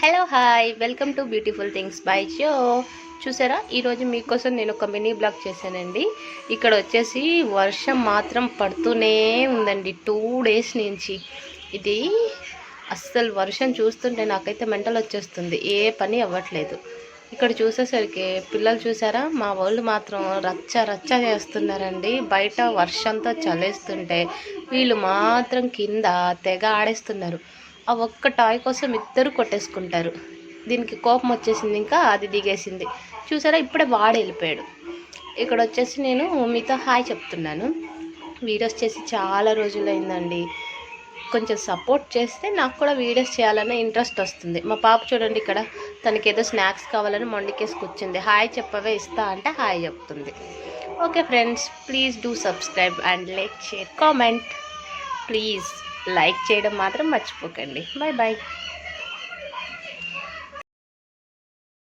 Hello hi welcome to beautiful things by Jo. చూసారా, ఈరోజు మీకోసం నేను ఒక మినీ బ్లాగ్ చేశానండి. ఇక్కడ వచ్చేసి వర్షం మాత్రం పడుతూనే ఉందండి 2 డేస్ నుంచి. ఇది అస్సలు వర్షం చూస్తుంటే నాకైతే మెంటల్ వచ్చేస్తుంది, ఏ పని అవ్వట్లేదు. ఇక్కడ చూసేసరికి పిల్లలు చూసారా, మా వాళ్ళు మాత్రం రచ్చ రచ్చ చేస్తున్నారండి. బయట వర్షంతో చలేస్తుంటే వీళ్ళు మాత్రం కింద తెగ ఆడేస్తున్నారు. ఆ ఒక్క టాయ్ కోసం ఇద్దరు కొట్టేసుకుంటారు. దీనికి కోపం వచ్చేసింది, ఇంకా అది దిగేసింది. చూసారా, ఇప్పుడే వాడు వెళ్ళిపోయాడు. ఇక్కడ వచ్చేసి నేను మీతో హాయ్ చెప్తున్నాను. వీడియోస్ చేసి చాలా రోజులైందండి. కొంచెం సపోర్ట్ చేస్తే నాకు కూడా వీడియోస్ చేయాలన్న ఇంట్రెస్ట్ వస్తుంది. మా పాప చూడండి, ఇక్కడ తనకి ఏదో స్నాక్స్ కావాలని మొండికేసి కూర్చుంది. హాయ్ చెప్పవే, ఇస్తా అంటే హాయ్ చెప్తుంది. Okay friends, please do subscribe and like, share, comment. Please like చేయడం మాత్రం మర్చిపోకండి. Bye bye.